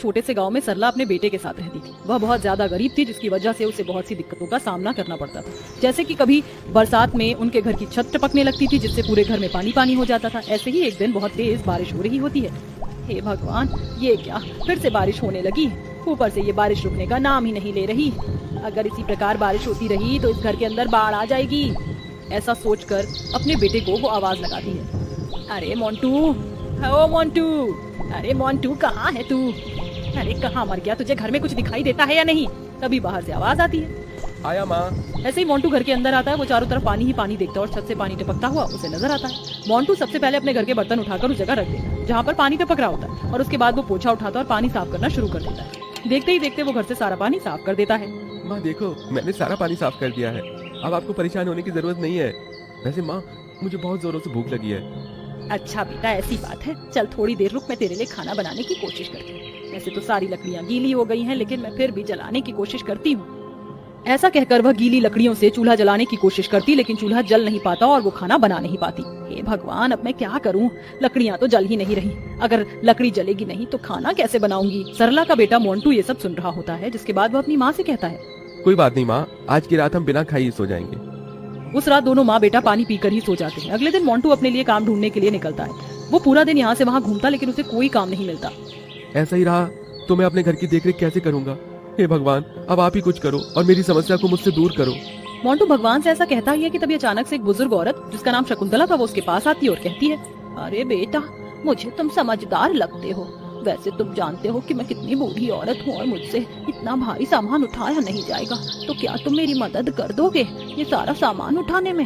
छोटे से गांव में सरला अपने बेटे के साथ रहती थी। वह बहुत ज्यादा गरीब थी, जिसकी वजह से उसे बहुत सी दिक्कतों का सामना करना पड़ता था। जैसे कि कभी बरसात में उनके घर की छत टपकने लगती थी, जिससे पूरे घर में पानी पानी हो जाता था। ऐसे ही एक दिन बहुत तेज बारिश हो रही होती है। हे भगवान, ये क्या, फिर से बारिश होने लगी। ऊपर से ये बारिश रुकने का नाम ही नहीं ले रही। अगर इसी प्रकार बारिश होती रही तो इस घर के अंदर बाढ़ आ जाएगी। ऐसा सोचकर अपने बेटे को वो आवाज लगाती है, अरे मोंटू, ओ मोंटू, अरे मोंटू कहाँ है तू? अरे कहाँ मर गया? तुझे घर में कुछ दिखाई देता है या नहीं? तभी बाहर से आवाज आती है, आया माँ। ऐसे ही मोंटू घर के अंदर आता है। वो चारों तरफ पानी ही पानी देखता है और छत से पानी टपकता हुआ उसे नजर आता है। मोंटू सबसे पहले अपने घर के बर्तन उठाकर उस जगह रख देता है जहाँ पर पानी टपक रहा होता है, और उसके बाद वो पोछा उठाता है और पानी साफ करना शुरू कर देता है। देखते ही देखते वो घर से सारा पानी साफ कर देता है। माँ देखो, मैंने सारा पानी साफ कर दिया है। अब आपको परेशान होने की जरूरत नहीं है। वैसे माँ, मुझे बहुत जोरों से भूख लगी है। अच्छा बेटा, ऐसी बात है, चल थोड़ी देर रुक, मैं तेरे लिए खाना बनाने की कोशिश करती हूँ। वैसे तो सारी लकड़ियाँ गीली हो गई हैं, लेकिन मैं फिर भी जलाने की कोशिश करती हूँ। ऐसा कहकर वह गीली लकड़ियों से चूल्हा जलाने की कोशिश करती, लेकिन चूल्हा जल नहीं पाता और वो खाना बना नहीं पाती। हे भगवान, अब मैं क्या करूं? लकड़ियां तो जल ही नहीं रही। अगर लकड़ी जलेगी नहीं तो खाना कैसे बनाऊंगी? सरला का बेटा मोंटू ये सब सुन रहा होता है, जिसके बाद वह अपनी माँ से कहता है, कोई बात नहीं माँ, आज की रात हम बिना खाई ही सो जाएंगे। उस रात दोनों माँ बेटा पानी पीकर ही सो जाते हैं। अगले दिन मोंटू अपने लिए काम ढूंढने के लिए निकलता है। वो पूरा दिन यहाँ से वहाँ घूमता, लेकिन उसे कोई काम नहीं मिलता। ऐसा ही रहा तो मैं अपने घर की देखरेख कैसे करूँगा? हे भगवान, अब आप ही कुछ करो और मेरी समस्या को मुझसे दूर करो। मोंटू भगवान से ऐसा कहता ही है कि तभी अचानक से एक बुजुर्ग औरत, जिसका नाम शकुंतला था, वो उसके पास आती है और कहती है, अरे बेटा, मुझे तुम समझदार लगते हो। वैसे तुम जानते हो कि मैं कितनी बूढ़ी औरत हूँ और मुझसे इतना भारी सामान उठाया नहीं जाएगा, तो क्या तुम मेरी मदद कर दोगे ये सारा सामान उठाने में?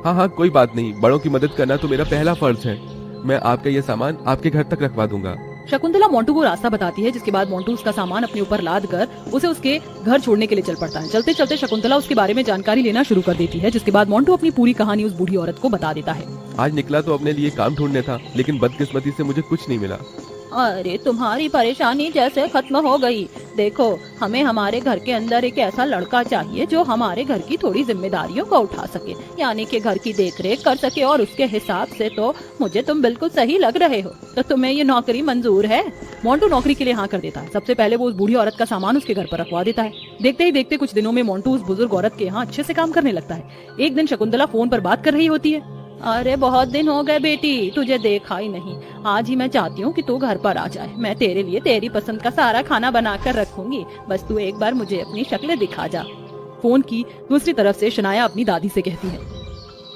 हाँ हाँ, कोई बात नहीं, बड़ों की मदद करना तो मेरा पहला फर्ज है। मैं आपका ये सामान आपके घर तक रखवा दूंगा। शकुंतला मोंटू को रास्ता बताती है, जिसके बाद मोंटू उसका सामान अपने ऊपर लाद कर उसे उसके घर छोड़ने के लिए चल पड़ता है। चलते चलते शकुंतला उसके बारे में जानकारी लेना शुरू कर देती है, जिसके बाद मोंटू अपनी पूरी कहानी उस बूढ़ी औरत को बता देता है। आज निकला तो अपने लिए काम ढूंढने था, लेकिन बदकिस्मती से मुझे कुछ नहीं मिला। अरे तुम्हारी परेशानी जैसे खत्म हो गई। देखो, हमें हमारे घर के अंदर एक ऐसा लड़का चाहिए जो हमारे घर की थोड़ी जिम्मेदारियों को उठा सके, यानी कि घर की देखरेख कर सके, और उसके हिसाब से तो मुझे तुम बिल्कुल सही लग रहे हो। तो तुम्हें ये नौकरी मंजूर है? मोंटू नौकरी के लिए हाँ कर देता है। सबसे पहले वो उस बूढ़ी औरत का सामान उसके घर पर रखवा देता है। देखते ही देखते कुछ दिनों में मोंटू उस बुजुर्ग औरत के यहाँ अच्छे से काम करने लगता है। एक दिन शकुंतला फोन पर बात कर रही होती है, अरे बहुत दिन हो गए बेटी, तुझे देखा ही नहीं। आज ही मैं चाहती हूँ कि तू घर पर आ जाए। मैं तेरे लिए तेरी पसंद का सारा खाना बना कर रखूंगी, बस तू एक बार मुझे अपनी शक्ल दिखा जा। फोन की दूसरी तरफ से शनाया अपनी दादी से कहती है,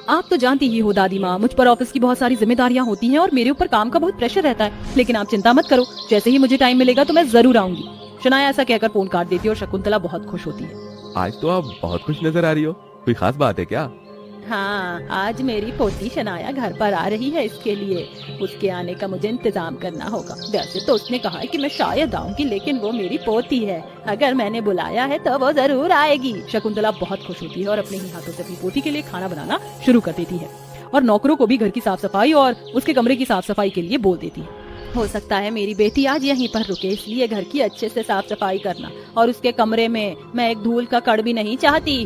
आप तो जानती ही हो दादी माँ, मुझ पर ऑफिस की बहुत सारी जिम्मेदारियाँ होती हैं और मेरे ऊपर काम का बहुत प्रेशर रहता है, लेकिन आप चिंता मत करो, जैसे ही मुझे टाइम मिलेगा तो मैं जरूर आऊंगी। शनाया ऐसा कहकर फोन काट देती है और शकुंतला बहुत खुश होती है। आज तो आप बहुत खुश नजर आ रही हो, कोई खास बात है क्या? हाँ, आज मेरी पोती शनाया घर पर आ रही है, इसके लिए उसके आने का मुझे इंतजाम करना होगा। वैसे तो उसने कहा है कि मैं शायद आऊंगी, लेकिन वो मेरी पोती है, अगर मैंने बुलाया है तो वो जरूर आएगी। शकुंतला बहुत खुश होती है और अपने ही हाथों से अपनी पोती के लिए खाना बनाना शुरू कर देती है, और नौकरों को भी घर की साफ सफाई और उसके कमरे की साफ सफाई के लिए बोल देती है। हो सकता है मेरी बेटी आज यहीं पर रुके, इसलिए घर की अच्छे से साफ सफाई करना, और उसके कमरे में मैं एक धूल का कण भी नहीं चाहती।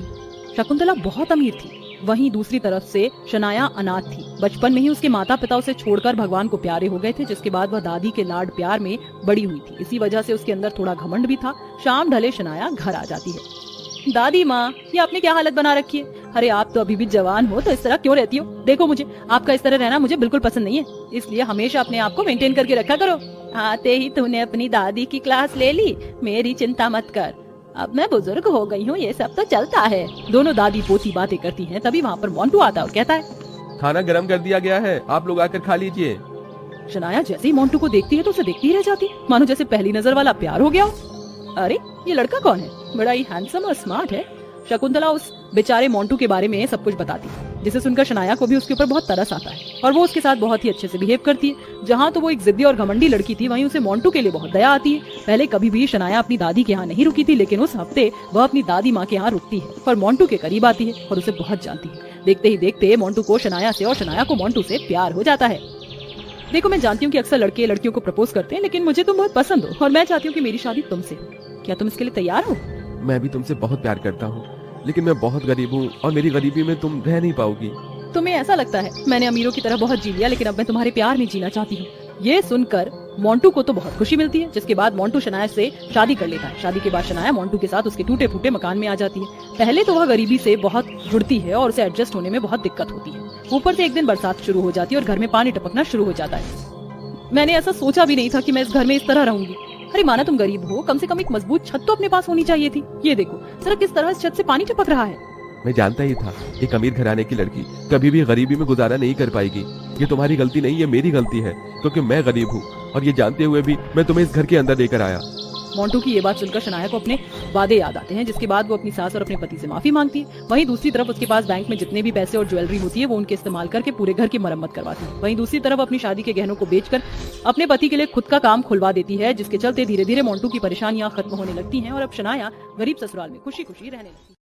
शकुंतला बहुत अमीर थी, वहीं दूसरी तरफ से शनाया अनाथ थी। बचपन में ही उसके माता पिता उसे छोड़कर भगवान को प्यारे हो गए थे, जिसके बाद वह दादी के लाड प्यार में बड़ी हुई थी। इसी वजह से उसके अंदर थोड़ा घमंड भी था। शाम ढले शनाया घर आ जाती है। दादी माँ, ये आपने क्या हालत बना रखी है? अरे आप तो अभी भी जवान हो, तो इस तरह क्यों रहती हो? देखो, मुझे आपका इस तरह रहना मुझे बिल्कुल पसंद नहीं है, इसलिए हमेशा अपने आप को मेंटेन करके रखा करो। आते ही तूने अपनी दादी की क्लास ले ली, मेरी चिंता मत कर, अब मैं बुजुर्ग हो गई हूँ, ये सब तो चलता है। दोनों दादी पोती बातें करती हैं, तभी वहाँ पर मोंटू आता है और कहता है, खाना गर्म कर दिया गया है, आप लोग आकर खा लीजिए। शनाया जैसे ही मोंटू को देखती है तो उसे देखती ही रह जाती है, मानो जैसे पहली नजर वाला प्यार हो गया हो। अरे ये लड़का कौन है? बड़ा ही हैंडसम और स्मार्ट है। शकुंतला उस बेचारे मोंटू के बारे में सब कुछ बताती है, जिसे सुनकर शनाया को भी उसके ऊपर बहुत तरस आता है और वो उसके साथ बहुत ही अच्छे से बिहेव करती है। जहाँ तो वो एक जिद्दी और घमंडी लड़की थी, वहीं उसे मोंटू के लिए बहुत दया आती है। पहले कभी भी शनाया अपनी दादी के यहाँ नहीं रुकी थी, लेकिन उस हफ्ते वह अपनी दादी माँ के यहाँ रुकती है और मोंटू के करीब आती है और उसे बहुत जानती है। देखते ही देखते मोंटू को शनाया से और शनाया को मोंटू से प्यार हो जाता है। देखो, मैं जानती हूँ कि अक्सर लड़के लड़कियों को प्रपोज करते हैं, लेकिन मुझे तुम बहुत पसंद हो और मैं चाहती हूँ कि मेरी शादी तुमसे हो। क्या तुम इसके लिए तैयार हो? मैं भी तुमसे बहुत प्यार करता हूँ, लेकिन मैं बहुत गरीब हूँ और मेरी गरीबी में तुम रह नहीं पाओगी। तुम्हें ऐसा लगता है मैंने अमीरों की तरह बहुत जी लिया, लेकिन अब मैं तुम्हारे प्यार में जीना चाहती हूँ। ये सुनकर मोंटू को तो बहुत खुशी मिलती है, जिसके बाद मोंटू शनाया से शादी कर लेता है। शादी के बाद शनाया मोंटू के साथ उसके टूटे फूटे मकान में आ जाती है। पहले तो वह गरीबी से बहुत जुड़ती है और उसे एडजस्ट होने में बहुत दिक्कत होती है। ऊपर से एक दिन बरसात शुरू हो जाती है और घर में पानी टपकना शुरू हो जाता है। मैंने ऐसा सोचा भी नहीं था कि मैं इस घर में इस तरह रहूंगी। अरे माना तुम गरीब हो, कम से कम एक मजबूत छत तो अपने पास होनी चाहिए थी। ये देखो जरा किस तरह इस छत से पानी टपक रहा है। मैं जानता ही था एक अमीर घराने की लड़की कभी भी गरीबी में गुजारा नहीं कर पाएगी। ये तुम्हारी गलती नहीं, ये मेरी गलती है, क्योंकि मैं गरीब हूँ और ये जानते हुए भी मैं तुम्हें इस घर के अंदर लेकर आया। मोंटू की ये बात सुनकर शनाया को अपने वादे याद आते हैं, जिसके बाद वो अपनी सास और अपने पति से माफी मांगती है। वहीं दूसरी तरफ उसके पास बैंक में जितने भी पैसे और ज्वेलरी होती है वो उनके इस्तेमाल करके पूरे घर की मरम्मत करवाती है। वहीं दूसरी तरफ अपनी शादी के गहनों को बेचकर अपने पति के लिए खुद का काम खुलवा देती है, जिसके चलते धीरे धीरे मोंटू की परेशानियां खत्म होने लगती हैं और अब शनाया गरीब ससुराल में खुशी खुशी रहने लगती है।